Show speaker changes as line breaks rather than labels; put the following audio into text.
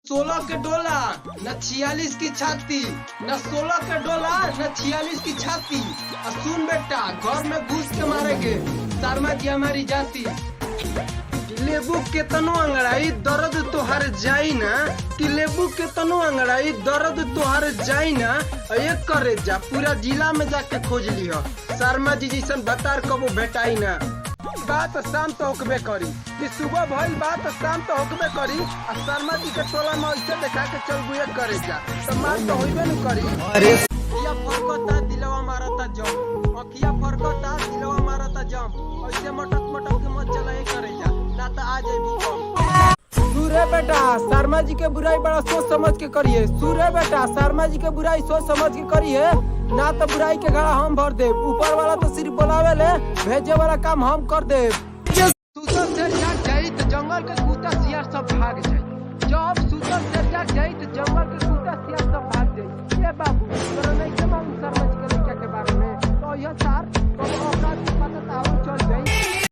16 के डोला न 46 की छाती, न 16 के डोला न 46 की छाती। सुन बेटा, घर में घुस के मारेंगे शर्मा जी हमारी जाति। लेबू के तनो अंगड़ाई दर्द तोहर जाई ना, कि लेबू के तनो अंगड़ाई दर्द तोहर जाई ना। एक करे जा पूरा जिला में जाके खोज लियो, शर्मा जी जैसन बतार कबो भेटाई ना। बात शाम तो होकबे करी, कि सुबह भइल बात शाम तो होकबे करी। शर्मा जी के टोला में ऐसे देखा के चल बुए करे जा तो मार तो होइबे न करी। अरे अखिया फरकता दिलवा मारता जम, अखिया फरकता दिलवा मारता जम। ऐसे मटक मटक के मत चलाए करे जा ना तो आ जाए भूकंप। सूरे बेटा, शर्मा जी के बुराई बड़ा सोच समझ के करिए। सूरे बेटा, शर्मा जी के बुराई सोच समझ के करिए, ना तो बुराई के घड़ा हम भर दे। ऊपर वाला तो सिर्फ बोलावे ले, भेजे वाला काम हम कर दे। सुतल से जाग जाई तो जंगल के कुत्ता सियार सब भाग जाई। जब सुतल से जाग जाई तो जंगल के